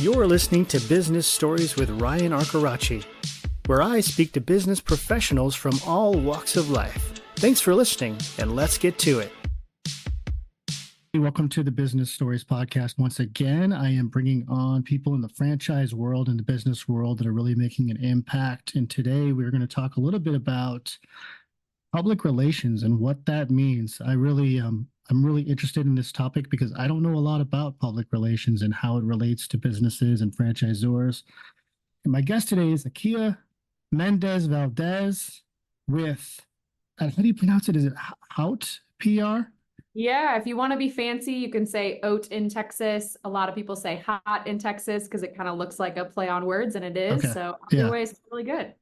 You're listening to Business Stories with Ryan Arcaracci, where I speak to business professionals from all walks of life. Thanks for listening, and let's get to it. Welcome to the Business Stories podcast. Once again, I am bringing on people in the franchise world and the business world that are really making an impact. And today we're going to talk a little bit about public relations and what that means. I'm really interested in this topic because I don't know a lot about public relations and how it relates to businesses and franchisors. And my guest today is Aquila Mendez-Valdez with, how do you pronounce it? Is it Haute PR? Yeah, if you want to be fancy, you can say Haute in Texas. A lot of people say hot in Texas because it kind of looks like a play on words, and it is. Okay. So either way, it's really good.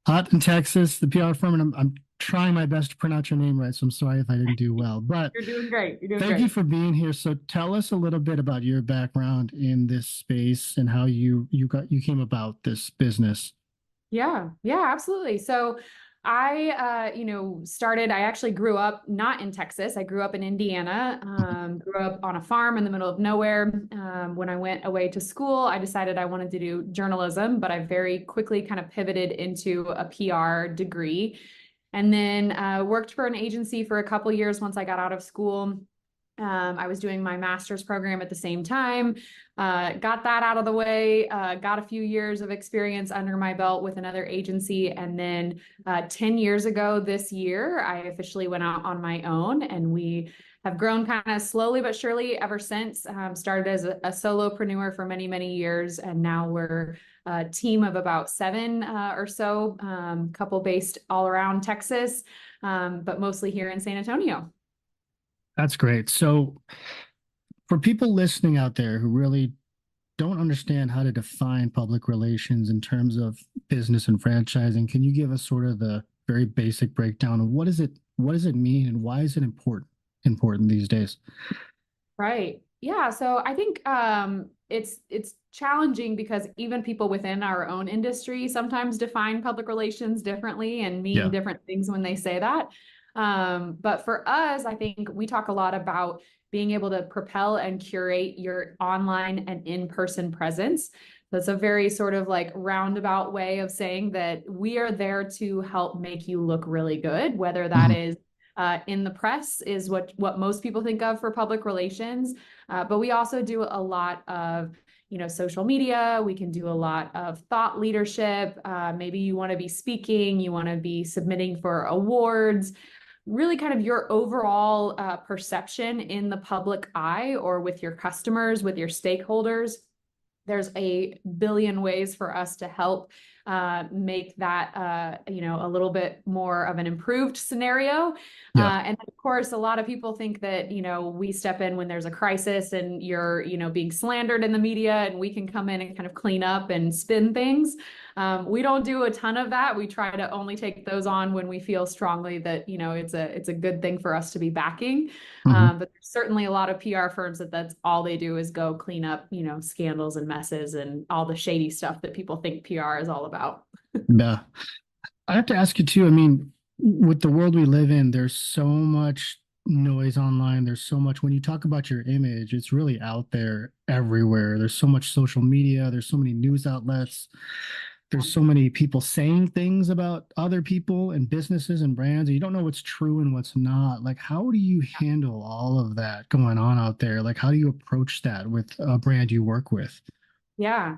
Hot in Texas, the PR firm, and I'm trying my best to pronounce your name right, so I'm sorry if I didn't do well. But You're doing great. Thank you for being here. So tell us a little bit about your background in this space and how you came about this business. Yeah, absolutely. So I actually grew up not in Texas. I grew up in Indiana, grew up on a farm in the middle of nowhere. When I went away to school, I decided I wanted to do journalism, but I very quickly kind of pivoted into a PR degree. And then worked for an agency for a couple years once I got out of school. I was doing my master's program at the same time, got that out of the way, got a few years of experience under my belt with another agency. And then 10 years ago this year, I officially went out on my own, and we have grown kind of slowly but surely ever since. Started as a solopreneur for many, many years, and now we're a team of about 7 or so, couple based all around Texas, but mostly here in San Antonio. That's great. So for people listening out there who really don't understand how to define public relations in terms of business and franchising, can you give us sort of the very basic breakdown of what does it mean and why is it important these days? Right. Yeah. So I think it's challenging because even people within our own industry sometimes define public relations differently and mean different things when they say that. But for us, I think we talk a lot about being able to propel and curate your online and in-person presence. That's a very sort of like roundabout way of saying that we are there to help make you look really good, whether that is in the press is what most people think of for public relations. But we also do a lot of social media. We can do a lot of thought leadership. Maybe you want to be speaking, you want to be submitting for awards, really kind of your overall perception in the public eye or with your customers, with your stakeholders. There's a billion ways for us to help make that, a little bit more of an improved scenario. And of course, a lot of people think that, we step in when there's a crisis and you're, being slandered in the media, and we can come in and kind of clean up and spin things. We don't do a ton of that. We try to only take those on when we feel strongly that, it's a good thing for us to be backing. But there's certainly a lot of PR firms that's all they do is go clean up, scandals and messes and all the shady stuff that people think PR is all about. Yeah. I have to ask you too, I mean, with the world we live in, there's so much noise online. There's so much, when you talk about your image, it's really out there everywhere. There's so much social media. There's so many news outlets. There's so many people saying things about other people and businesses and brands, and you don't know what's true and what's not. Like, how do you handle all of that going on out there? Like, how do you approach that with a brand you work with? Yeah.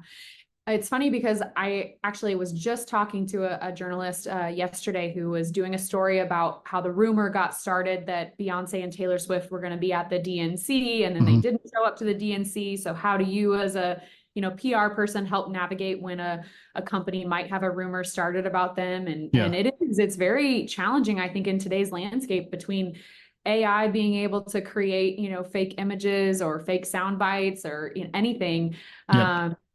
It's funny because I actually was just talking to a journalist yesterday who was doing a story about how the rumor got started that Beyonce and Taylor Swift were going to be at the DNC, and then they didn't show up to the DNC. So how do you as a PR person help navigate when a company might have a rumor started about them? And it's very challenging, I think, in today's landscape between AI being able to create, fake images or fake sound bites or anything.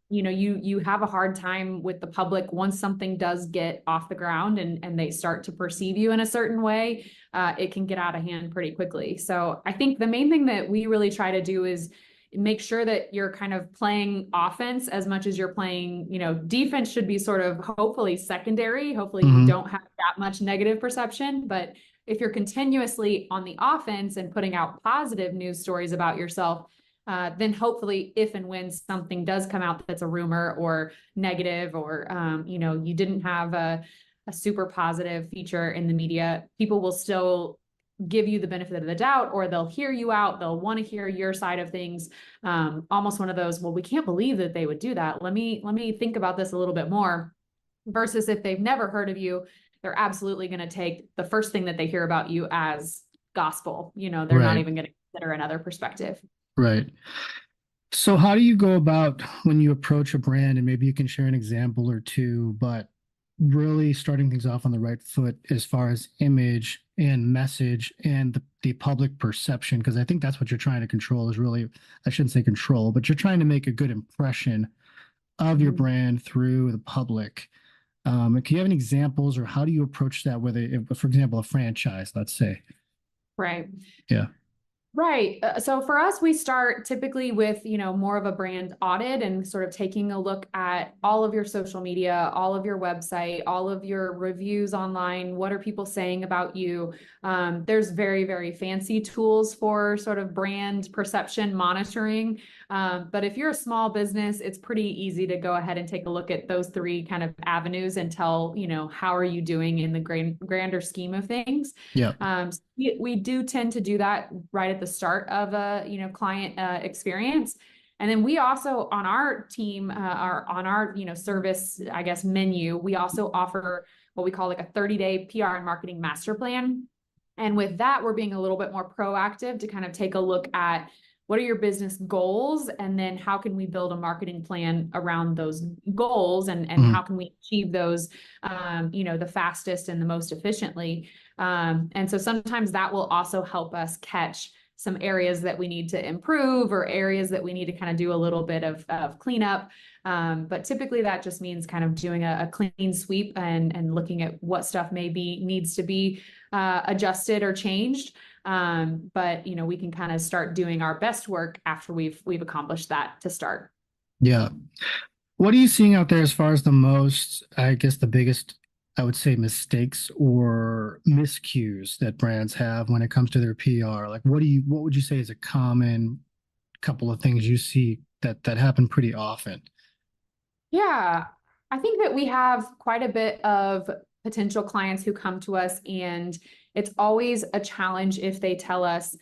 You have a hard time with the public once something does get off the ground and they start to perceive you in a certain way. It can get out of hand pretty quickly. So I think the main thing that we really try to do is make sure that you're kind of playing offense as much as you're playing, defense should be sort of hopefully secondary. Hopefully you don't have that much negative perception, but if you're continuously on the offense and putting out positive news stories about yourself, then hopefully if and when something does come out that's a rumor or negative, or you didn't have a super positive feature in the media, people will still give you the benefit of the doubt, or they'll hear you out. They'll want to hear your side of things. Almost one of those, well, we can't believe that they would do that. Let me think about this a little bit more. Versus if they've never heard of you, they're absolutely going to take the first thing that they hear about you as gospel. They're not Right, even going to consider another perspective. right. So how do you go about when you approach a brand, and maybe you can share an example or two, but really starting things off on the right foot as far as image and message and the public perception? Because I think that's what you're trying to control is really, I shouldn't say control, but you're trying to make a good impression of your Mhm. brand through the public. Can you have any examples, or how do you approach that with for example, a franchise, let's say? Right. Yeah. Right. So for us, we start typically with, more of a brand audit and sort of taking a look at all of your social media, all of your website, all of your reviews online. What are people saying about you? There's very, very fancy tools for sort of brand perception monitoring. But if you're a small business, it's pretty easy to go ahead and take a look at those three kind of avenues and tell, how are you doing in the grander scheme of things. Yeah. So we do tend to do that right at the start of a client experience. And then we also on our team, on our service, I guess, menu, we also offer what we call like a 30-day PR and marketing master plan. And with that, we're being a little bit more proactive to kind of take a look at what are your business goals, and then how can we build a marketing plan around those goals, and Mhm. how can we achieve those the fastest and the most efficiently. And so sometimes that will also help us catch some areas that we need to improve, or areas that we need to kind of do a little bit of cleanup. But typically that just means kind of doing a clean sweep, and looking at what stuff maybe needs to be adjusted or changed. But we can kind of start doing our best work after we've accomplished that to start. Yeah. What are you seeing out there as far as I guess the biggest, I would say, mistakes or miscues that brands have when it comes to their PR? Like, what would you say is a common couple of things you see that happen pretty often? Yeah, I think that we have quite a bit of potential clients who come to us, and it's always a challenge if they tell us,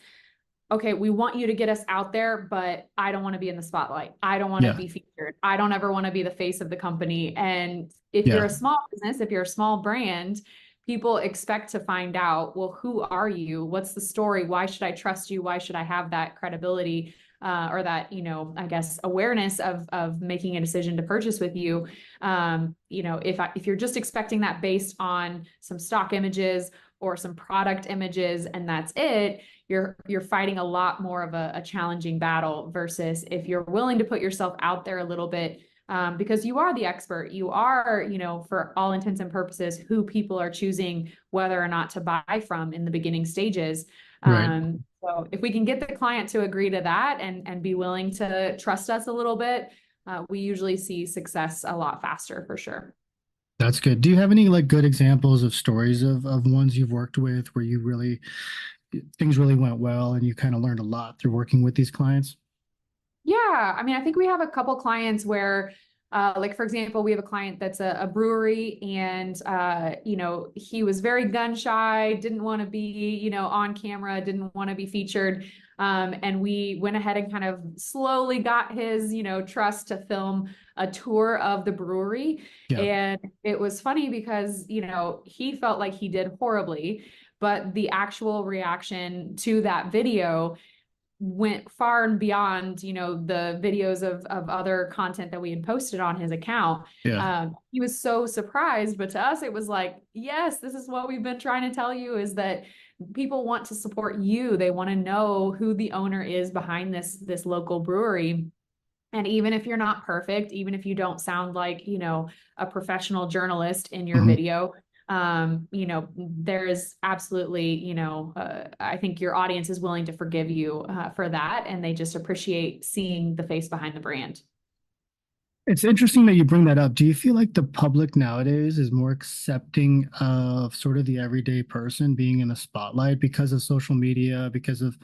okay, we want you to get us out there, but I don't want to be in the spotlight. I don't want to Yeah. be featured. I don't ever want to be the face of the company. And if you're Yeah. a small business, if you're a small brand, people expect to find out, well, who are you? What's the story? Why should I trust you? Why should I have that credibility? Or that, I guess, awareness of making a decision to purchase with you. If you're just expecting that based on some stock images or some product images and that's it, you're fighting a lot more of a challenging battle, versus if you're willing to put yourself out there a little bit, because you are the expert. You are, for all intents and purposes, who people are choosing whether or not to buy from in the beginning stages. Right. So if we can get the client to agree to that, and be willing to trust us a little bit, we usually see success a lot faster for sure. That's good. Do you have any like good examples of stories of ones you've worked with where you really things really went well and you kind of learned a lot through working with these clients? Yeah, I mean, I think we have a couple clients where, like for example, we have a client that's a brewery, and he was very gun shy, didn't want to be, on camera, didn't want to be featured, and we went ahead and kind of slowly got his, trust to film a tour of the brewery, Yeah. and it was funny because he felt like he did horribly, but the actual reaction to that video went far and beyond, the videos of other content that we had posted on his account. Yeah. He was so surprised, but to us, it was like, yes, this is what we've been trying to tell you, is that people want to support you. They want to know who the owner is behind this local brewery. And even if you're not perfect, even if you don't sound like, a professional journalist in your Mhm. video, there is absolutely, I think your audience is willing to forgive you for that. And they just appreciate seeing the face behind the brand. It's interesting that you bring that up. Do you feel like the public nowadays is more accepting of sort of the everyday person being in the spotlight because of social media, because of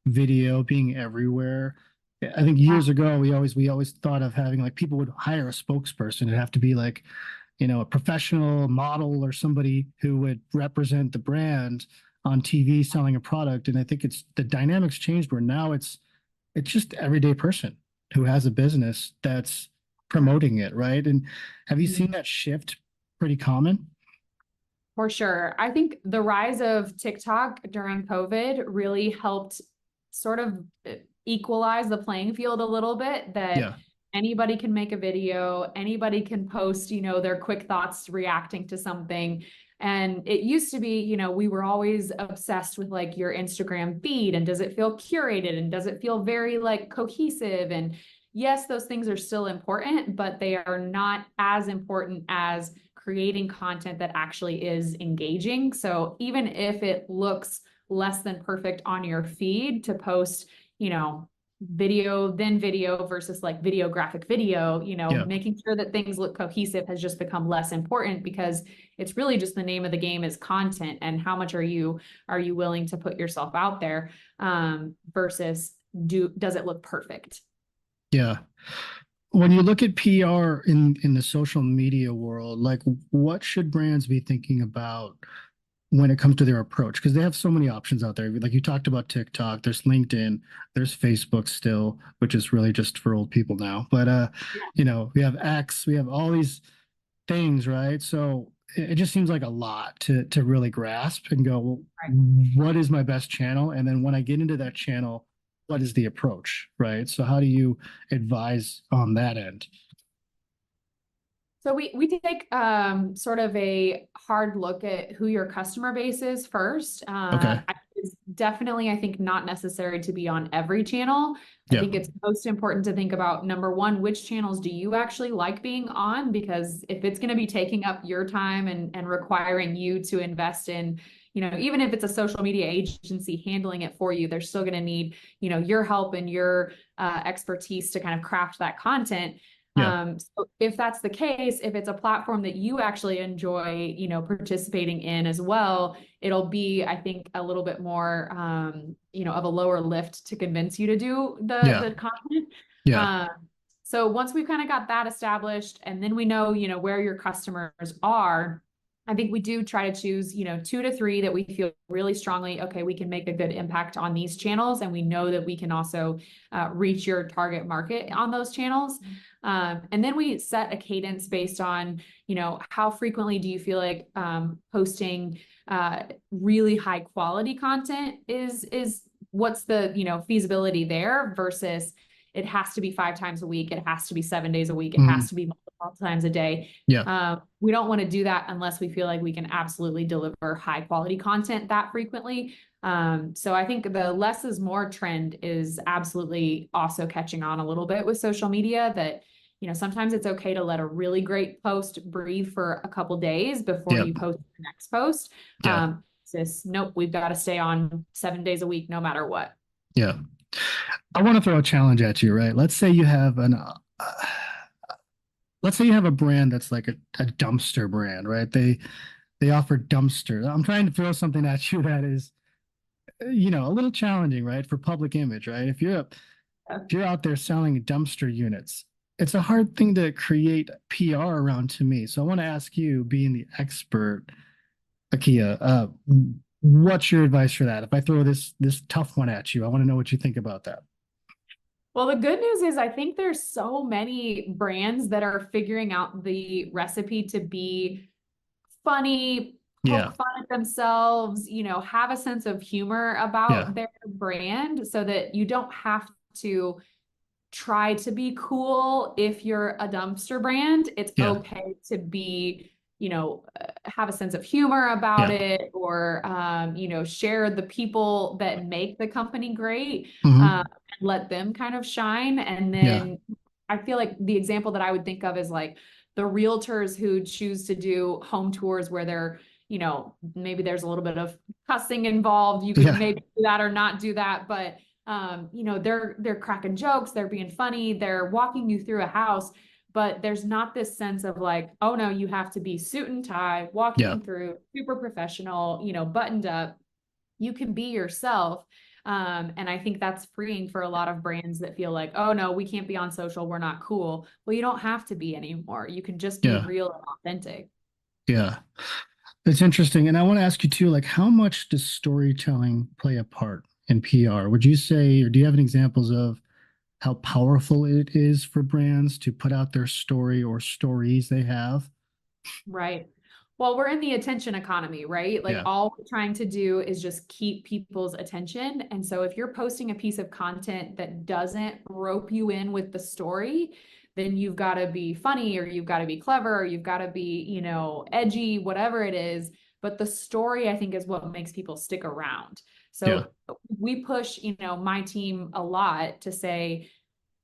video being everywhere? I think years ago we always thought of having like people would hire a spokesperson. It'd have to be like, a professional model or somebody who would represent the brand on TV selling a product. And I think it's the dynamics changed where now it's just everyday person who has a business that's promoting it, right? And have you seen that shift pretty common? For sure. I think the rise of TikTok during COVID really helped sort of equalize the playing field a little bit, that Yeah, anybody can make a video, anybody can post, their quick thoughts reacting to something. And it used to be, we were always obsessed with like your Instagram feed and does it feel curated and does it feel very like cohesive? And yes, those things are still important, but they are not as important as creating content that actually is engaging. So even if it looks less than perfect on your feed to post, you know, video, then video versus like video, graphic video, yeah, making sure that things look cohesive has just become less important, because it's really just the name of the game is content, and how much are you willing to put yourself out there, versus does it look perfect? yeah. When you look at PR in the social media world, like what should brands be thinking about when it comes to their approach? Because they have so many options out there. Like you talked about TikTok, there's LinkedIn, there's Facebook still, which is really just for old people now. But we have X, we have all these things, right? So it just seems like a lot to really grasp and go, well, what is my best channel? And then when I get into that channel, what is the approach, right? So how do you advise on that end? So we take sort of a hard look at who your customer base is first. Okay. It's definitely, I think, not necessary to be on every channel. I Yeah. think it's most important to think about, number one, which channels do you actually like being on? Because if it's going to be taking up your time and requiring you to invest in, even if it's a social media agency handling it for you, they're still going to need, your help and your expertise to kind of craft that content. Yeah. So if that's the case, if it's a platform that you actually enjoy, participating in as well, it'll be, I think, a little bit more, of a lower lift to convince you to do Yeah. the content. Yeah. Um, so once we've kind of got that established, and then we know, where your customers are, I think we do try to choose, 2 to 3 that we feel really strongly, okay, we can make a good impact on these channels, and we know that we can also reach your target market on those channels. And then we set a cadence based on, how frequently do you feel like posting really high quality content is what's the, feasibility there, versus it has to be 5 times a week. It has to be 7 days a week. It has Mhm. to be multiple times a day. Yeah. We don't want to do that unless we feel like we can absolutely deliver high quality content that frequently. So I think the less is more trend is absolutely also catching on a little bit with social media, that, sometimes it's okay to let a really great post breathe for a couple days before Yeah. you post the next post. Yeah. Nope, we've got to stay on 7 days a week, no matter what. Yeah. I want to throw a challenge at you, right? Let's say you have a brand that's like a dumpster brand, right? They offer dumpster. I'm trying to throw something at you that is, a little challenging, right? For public image, right? If you're out there selling dumpster units, it's a hard thing to create PR around to me. So I want to ask you, being the expert, Akia, what's your advice for that? If I throw this tough one at you, I want to know what you think about that. Well, the good news is I think there's so many brands that are figuring out the recipe to be funny, Yeah. poke fun at themselves, have a sense of humor Yeah. about their brand, so that you don't have to try to be cool if you're a dumpster brand. It's Yeah. okay to be, have a sense of humor about Yeah. it, or, share the people that make the company great, Hmm. and let them kind of shine. And Yeah. then I feel like the example that I would think of is like the realtors who choose to do home tours where they're, maybe there's a little bit of cussing involved. You could Yeah. maybe do that or not do that, but they're cracking jokes, they're being funny, they're walking you through a house, but there's not this sense of like, oh no, you have to be suit and tie, Yeah. walking through, super professional, buttoned up. You can be yourself. And I think that's freeing for a lot of brands that feel like, oh no, we can't be on social, we're not cool. Well, you don't have to be anymore. You can just be Yeah. real and authentic. Yeah. It's interesting. And I want to ask you too, like how much does storytelling play a part in PR? Would you say, or do you have any examples of how powerful it is for brands to put out their story or stories they have? Right. Well, we're in the attention economy, right? Like Yeah. all we're trying to do is just keep people's attention. And so if you're posting a piece of content that doesn't rope you in with the story, then you've got to be funny or you've got to be clever or you've got to be, edgy, whatever it is. But the story, I think, is what makes people stick around. Yeah. So we push, my team a lot to say,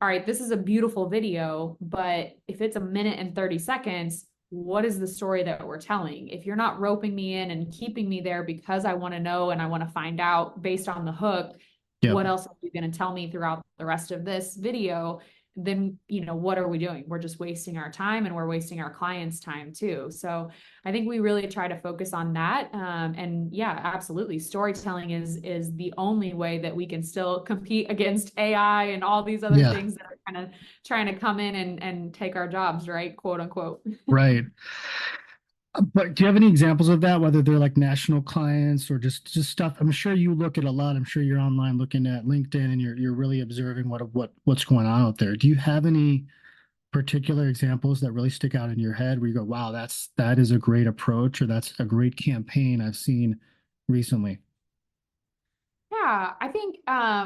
all right, this is a beautiful video, but if it's a minute and 30 seconds, what is the story that we're telling? If you're not roping me in and keeping me there because I want to know and I want to find out based on the hook, Yep. what else are you going to tell me throughout the rest of this video? Then, what are we doing? We're just wasting our time and we're wasting our clients' time too. So I think we really try to focus on that. And yeah, absolutely. Storytelling is the only way that we can still compete against AI and all these other Yeah. things that are kind of trying to come in and take our jobs, right? Quote unquote. Right. But do you have any examples of that, whether they're like national clients or just stuff? I'm sure you look at a lot. I'm sure you're online looking at LinkedIn and you're really observing what's going on out there. Do you have any particular examples that really stick out in your head where you go, wow, that is a great approach or that's a great campaign I've seen recently? Yeah, I think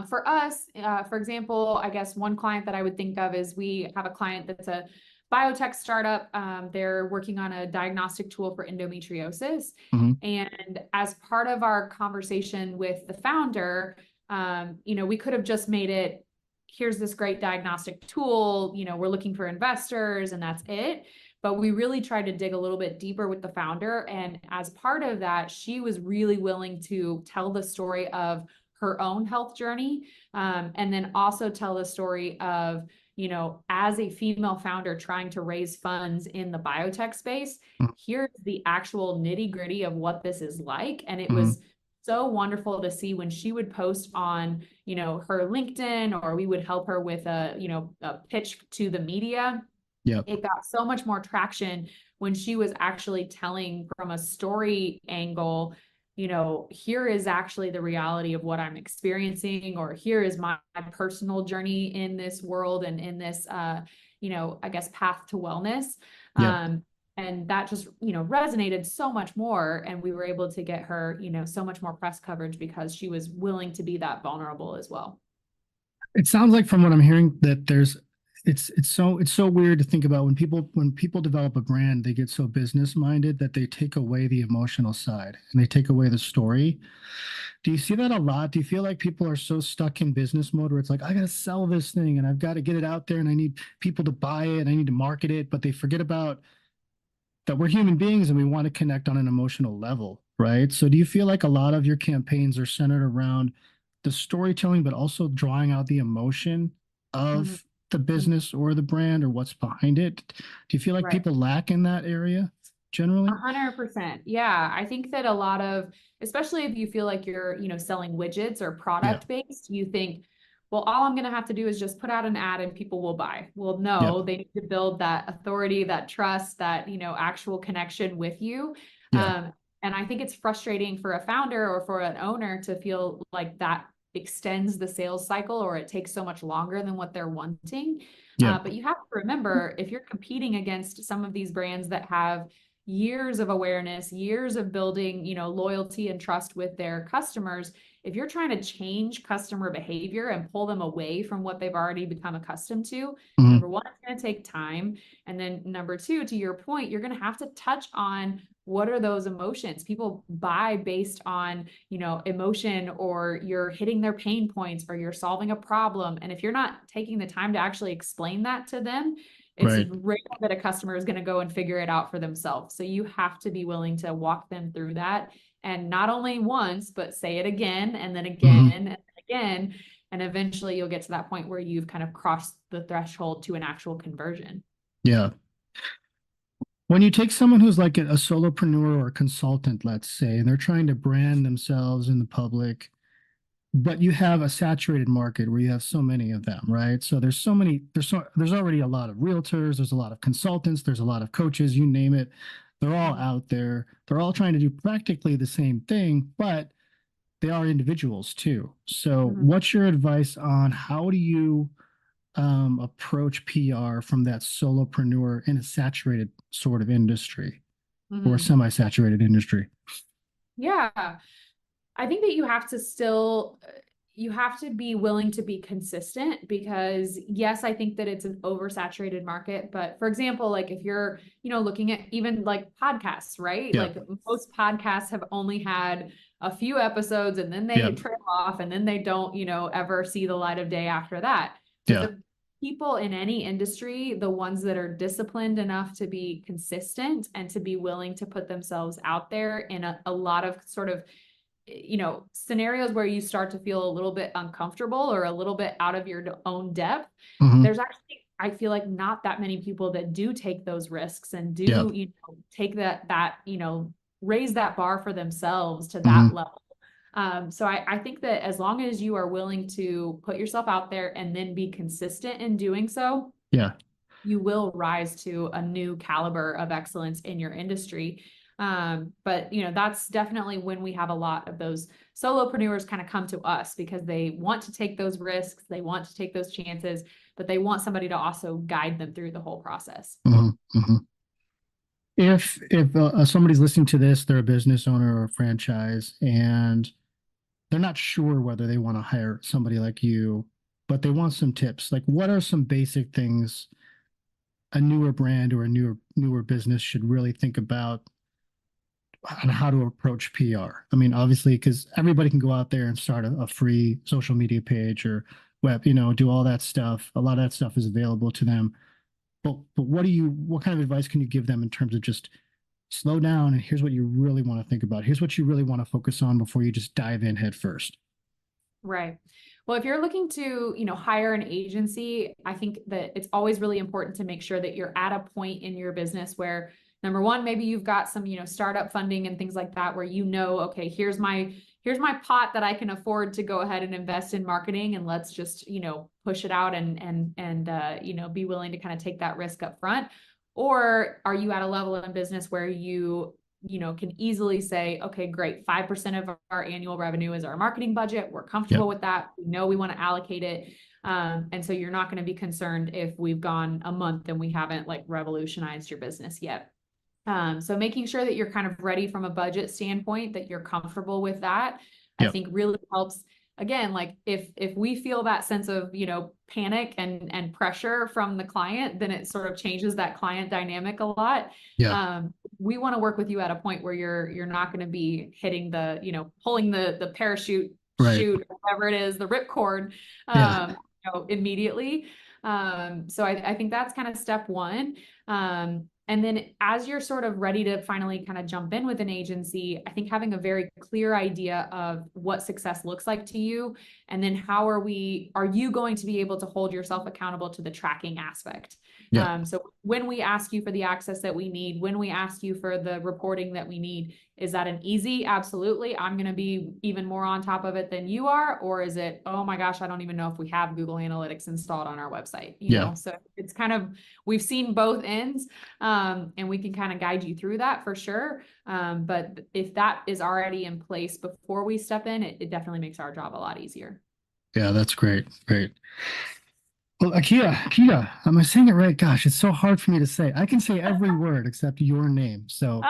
for us, for example, I guess one client that I would think of is we have a client that's a biotech startup. They're working on a diagnostic tool for endometriosis. Hmm. And as part of our conversation with the founder, we could have just made it, here's this great diagnostic tool, we're looking for investors and that's it. But we really tried to dig a little bit deeper with the founder. And as part of that, she was really willing to tell the story of her own health journey. And then also tell the story of, as a female founder trying to raise funds in the biotech space, here's the actual nitty gritty of what this is like. And it Hmm. was so wonderful to see when she would post on, her LinkedIn, or we would help her with a pitch to the media. Yep. It got so much more traction when she was actually telling from a story angle, here is actually the reality of what I'm experiencing, or here is my personal journey in this world and in this, I guess, path to wellness. Yep. Um, and that just, resonated so much more. And we were able to get her, so much more press coverage because she was willing to be that vulnerable as well. It sounds like from what I'm hearing that it's so weird to think about when people develop a brand, they get so business minded that they take away the emotional side and they take away the story. Do you see that a lot? Do you feel like people are so stuck in business mode where it's like, I got to sell this thing and I've got to get it out there and I need people to buy it and I need to market it, but they forget about that we're human beings and we want to connect on an emotional level, right? So do you feel like a lot of your campaigns are centered around the storytelling, but also drawing out the emotion Mhm. of the business or the brand or what's behind it? Do you feel like Right. people lack in that area generally? 100%. Yeah. I think that a lot of, especially if you feel like you're, selling widgets or Yeah. product based, you think, well, all I'm going to have to do is just put out an ad and people will buy. Well, Yep. no, they need to build that authority, that trust, that, actual connection with you. Yeah. And I think it's frustrating for a founder or for an owner to feel like that extends the sales cycle or it takes so much longer than what they're wanting. Yep. But you have to remember if you're competing against some of these brands that have years of awareness, years of building, loyalty and trust with their customers. If you're trying to change customer behavior and pull them away from what they've already become accustomed to, number Hmm. one, it's going to take time. And then number two, to your point, you're going to have to touch on what are those emotions. People buy based on, emotion, or you're hitting their pain points, or you're solving a problem. And if you're not taking the time to actually explain that to them, it's Right. rare that a customer is going to go and figure it out for themselves. So you have to be willing to walk them through that. And not only once, but say it again and then again Hmm. and then again. And eventually you'll get to that point where you've kind of crossed the threshold to an actual conversion. Yeah. When you take someone who's like a solopreneur or a consultant, let's say, and they're trying to brand themselves in the public, but you have a saturated market where you have so many of them, right? So there's already a lot of realtors, there's a lot of consultants, there's a lot of coaches, you name it. They're all Mhm. out there. They're all trying to do practically the same thing, but they are individuals too. So Mhm. what's your advice on how do you approach PR from that solopreneur in a saturated sort of industry or Mhm. semi-saturated industry? Yeah. I think that you have to be willing to be consistent because yes, I think that it's an oversaturated market. But for example, like if you're, looking at even like podcasts, right? Yeah. Like most podcasts have only had a few episodes and then Yeah. they trail off and then they don't, ever see the light of day after that. But Yeah. the people in any industry, the ones that are disciplined enough to be consistent and to be willing to put themselves out there in a lot of sort of scenarios where you start to feel a little bit uncomfortable or a little bit out of your own depth, Hmm. there's actually, I feel like not that many people that do take those risks and Yeah. do, take that, raise that bar for themselves to that Hmm. level. So I think that as long as you are willing to put yourself out there and then be consistent in doing so, Yeah. you will rise to a new caliber of excellence in your industry. But that's definitely when we have a lot of those solopreneurs kind of come to us because they want to take those risks, they want to take those chances, but they want somebody to also guide them through the whole process. Hmm. Hmm. If somebody's listening to this, they're a business owner or a franchise, and they're not sure whether they want to hire somebody like you, but they want some tips. Like, what are some basic things a newer brand or a newer business should really think about on how to approach PR? I mean, obviously, because everybody can go out there and start a free social media page or web, do all that stuff. A lot of that stuff is available to them. But what kind of advice can you give them in terms of just slow down and here's what you really want to think about. Here's what you really want to focus on before you just dive in head first. Right. Well, if you're looking to, hire an agency, I think that it's always really important to make sure that you're at a point in your business where number one, maybe you've got some, startup funding and things like that where okay, here's my pot that I can afford to go ahead and invest in marketing and let's just, push it out and be willing to kind of take that risk up front. Or are you at a level in business where you can easily say, okay, great, 5% of our annual revenue is our marketing budget. We're Yeah. comfortable with that. We know we want to allocate it. And so you're not going to be concerned if we've gone a month and we haven't like revolutionized your business yet. So making sure that you're kind of ready from a budget standpoint, that you're comfortable with that, I Yeah. think really helps. Again, like if we feel that sense of, panic and pressure from the client, then it sort of changes that client dynamic a lot. Yeah. We want to work with you at a point where you're not going to be hitting the, pulling the parachute Right. chute, or whatever it is, the ripcord, Yeah. immediately. So I think that's kind of step one. And then as you're sort of ready to finally kind of jump in with an agency, I think having a very clear idea of what success looks like to you, and then are you going to be able to hold yourself accountable to the tracking aspect? Yeah. So when we ask you for the access that we need, when we ask you for the reporting that we need, is that an easy? Absolutely. I'm going to be even more on top of it than you are. Or is it, oh my gosh, I don't even know if we have Google Analytics installed on our website, Yeah. So it's kind of, we've seen both ends, and we can kind of guide you through that for sure. But if that is already in place before we step in, it definitely makes our job a lot easier. Yeah. That's great. Great. Well, Akira, am I saying it right? Gosh, it's so hard for me to say. I can say every word except your name. So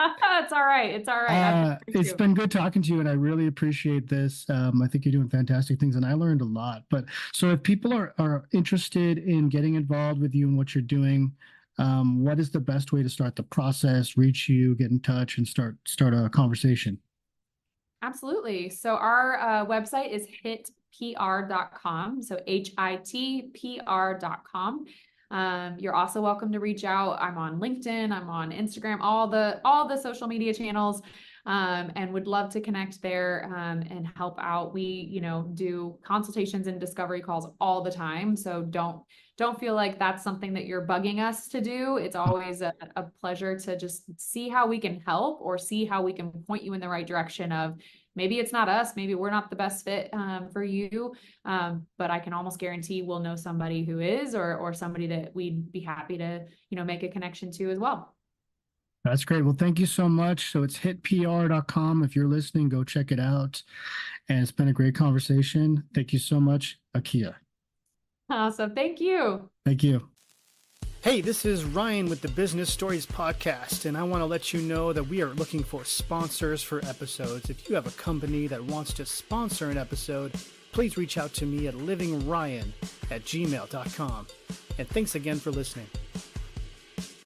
It's all right. It's all right. I'm here it's too. been good talking to you, and I really appreciate this. I think you're doing fantastic things, and I learned a lot. But so, if people are interested in getting involved with you and what you're doing, what is the best way to start the process? Reach you, get in touch, and start a conversation. Absolutely. So our website is hitpr.com. So HITPR.com. You're also welcome to reach out. I'm on LinkedIn, I'm on Instagram, all the social media channels, and would love to connect there and help out. We, do consultations and discovery calls all the time. So don't feel like that's something that you're bugging us to do. It's always a pleasure to just see how we can help or see how we can point you in the right direction of maybe it's not us, maybe we're not the best fit for you. But I can almost guarantee we'll know somebody who is, or somebody that we'd be happy to, make a connection to as well. That's great. Well, thank you so much. So it's hitpr.com. If you're listening, go check it out. And it's been a great conversation. Thank you so much, Aquila. Awesome. Thank you. Thank you. Hey, this is Ryan with the Business Stories Podcast, and I want to let you know that we are looking for sponsors for episodes. If you have a company that wants to sponsor an episode, please reach out to me at livingryan@gmail.com. And thanks again for listening.